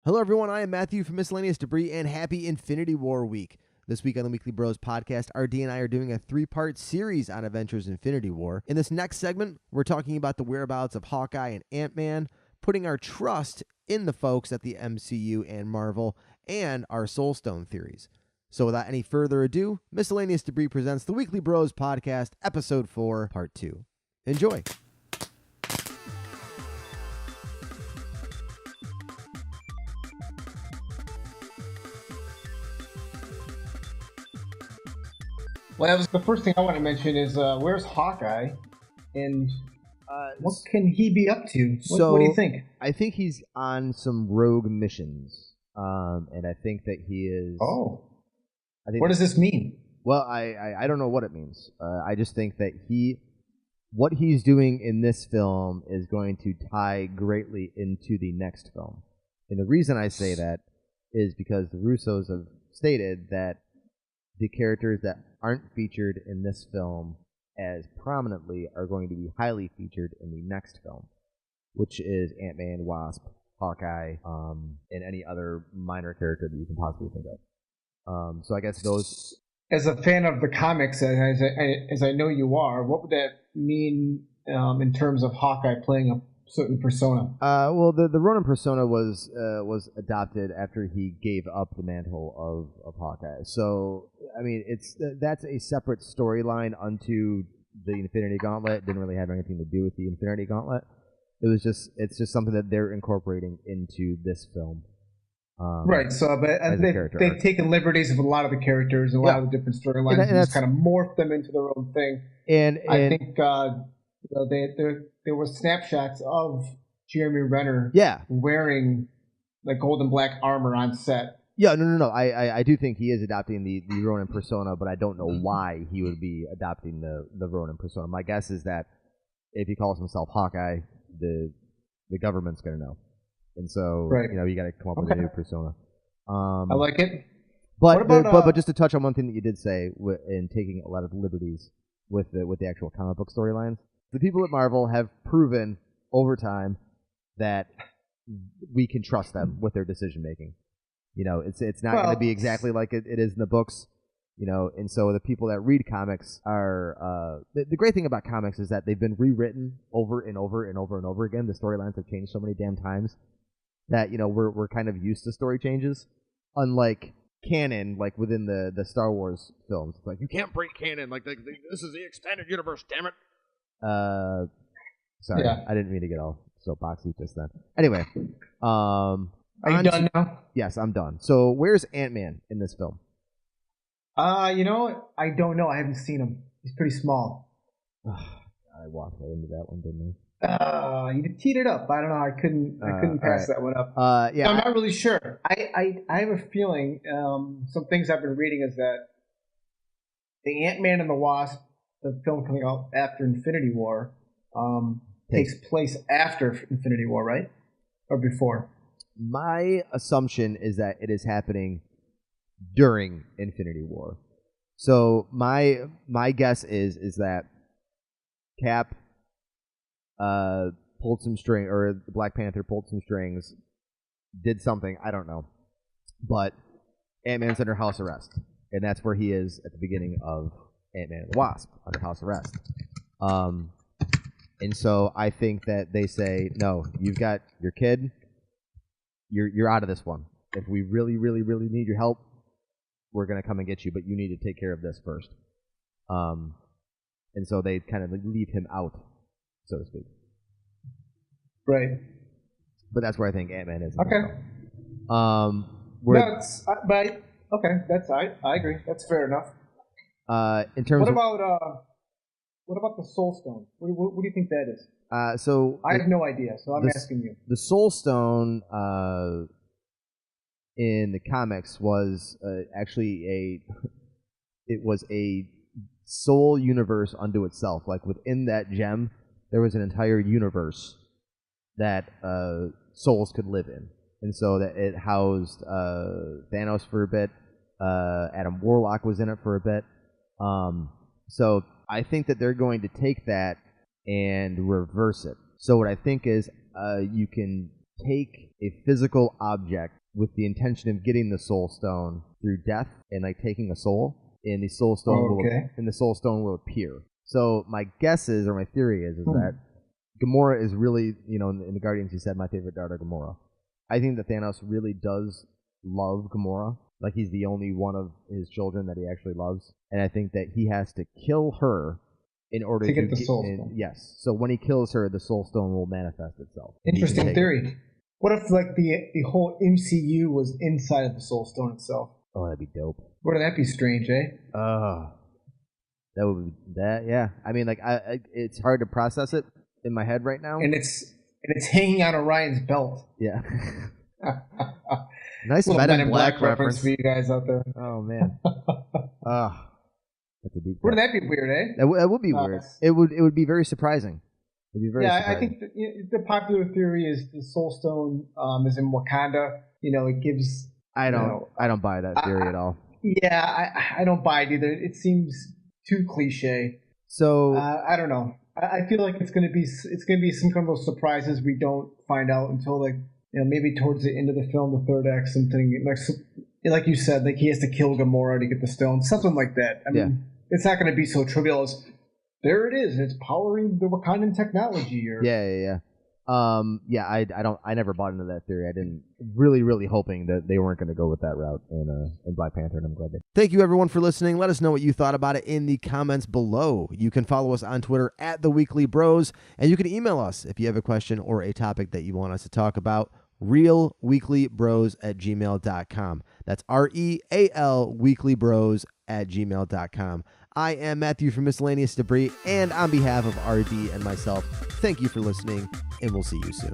Hello, everyone. I am Matthew from Miscellaneous Debris, and happy Infinity War week. This week on the Weekly Bros podcast, RD and I are doing a 3-part series on Avengers Infinity War. In this next segment, we're talking about the whereabouts of Hawkeye and Antman, putting our trust in the folks at the MCU and Marvel, and our Soul Stone theories. So without any further ado, Miscellaneous Debris presents the Weekly Bros podcast, Episode 4, Part 2. Enjoy. Well, that was the first thing I want to mention is where's Hawkeye, and what can he be up to? What do you think? I think he's on some rogue missions, and I think that he is. Oh, what does this mean? Well, I don't know what it means. I just think that what he's doing in this film is going to tie greatly into the next film, and the reason I say that is because the Russos have stated that the characters that aren't featured in this film as prominently are going to be highly featured in the next film, which is Ant-Man, Wasp, Hawkeye, and any other minor character that you can possibly think of. So I guess those... As a fan of the comics, as I know you are, what would that mean in terms of Hawkeye playing a certain persona? Well, the Ronin persona was adopted after he gave up the mantle of Hawkeye. So, I mean, that's a separate storyline unto the Infinity Gauntlet. It didn't really have anything to do with the Infinity Gauntlet. It's just something that they're incorporating into this film. Right. So, but they've taken liberties with a lot of the characters and a lot of the different storylines and just kind of morphed them into their own thing. And I think there were snapshots of Jeremy Renner wearing the gold and black armor on set. Yeah, no. I do think he is adopting the Ronin persona, but I don't know why he would be adopting the Ronin persona. My guess is that if he calls himself Hawkeye, the government's going to know. And so, you got to come up with a new persona. I like it. But just to touch on one thing that you did say in taking a lot of liberties with the actual comic book storylines, the people at Marvel have proven over time that we can trust them with their decision making. It's not going to be exactly like it is in the books. And so the people that read comics are the great thing about comics is that they've been rewritten over and over and over and over again. The storylines have changed so many damn times that we're kind of used to story changes, unlike canon, like within the Star Wars films. It's like, you can't break canon. Like this is the extended universe. Damn it. Sorry, I didn't mean to get all soapboxy just then. Anyway, are you done now? Yes, I'm done. So where's Ant-Man in this film? I don't know. I haven't seen him. He's pretty small. I walked right into that one, didn't I? You teed it up. I don't know. I couldn't pass that one up. I'm not really sure. I have a feeling. Some things I've been reading is that the Ant-Man and the Wasp, the film coming out after Infinity War, takes place after Infinity War, right? Or before? My assumption is that it is happening during Infinity War. So my guess is that Cap pulled some string, or the Black Panther pulled some strings, did something, I don't know. But Ant-Man's under house arrest, and that's where he is at the beginning of Ant-Man and the Wasp, under house arrest. And so I think that they say, no, you've got your kid, you're out of this one. If we really, really, really need your help, we're going to come and get you, but you need to take care of this first. And so they kind of leave him out, so to speak. Right. But that's where I think Ant-Man is. Okay. I agree. That's fair enough. In terms what about the Soul Stone? What do you think that is? I have no idea, so I'm asking you. The Soul Stone in the comics was actually it was a soul universe unto itself. Like within that gem, there was an entire universe that souls could live in, and so that it housed Thanos for a bit. Adam Warlock was in it for a bit. So I think that they're going to take that and reverse it. So what I think is you can take a physical object with the intention of getting the soul stone through death and like taking a soul, and the soul stone will appear. So my guess is, or my theory is that Gamora is really, in the Guardians he said, my favorite daughter, Gamora. I think that Thanos really does love Gamora. Like, he's the only one of his children that he actually loves. And I think that he has to kill her in order to get the Soul Stone. Yes. So when he kills her, the Soul Stone will manifest itself. Interesting theory. What if, like, the whole MCU was inside of the Soul Stone itself? Oh, that'd be dope. Wouldn't that be strange, eh? That would be that. Yeah. I mean, like, it's hard to process it in my head right now. And it's hanging out Orion's belt. Yeah. Nice Men in Black reference for you guys out there. Oh man. That's a deep. Wouldn't that be weird, eh? That would be weird. It would be very surprising. It'd be very surprising. I think the popular theory is the Soul Stone is in Wakanda. It gives. I don't buy that theory at all. Yeah, I don't buy it either. It seems too cliche. So I don't know. I feel like it's gonna be some kind of those surprises we don't find out until maybe towards the end of the film, the third act, something like you said, like he has to kill Gamora to get the stone, something like that. I mean, it's not going to be so trivial as there it is, it's powering the Wakandan technology. Or I never bought into that theory. I didn't really hoping that they weren't going to go with that route in Black Panther, and I'm glad they. Thank you everyone for listening. Let us know what you thought about it in the comments below. You can follow us on Twitter @TheWeeklyBros, and you can email us if you have a question or a topic that you want us to talk about. realweeklybros@gmail.com. That's REAL weeklybros@gmail.com. I am Matthew from Miscellaneous Debris, and on behalf of RD and myself, thank you for listening, and we'll see you soon.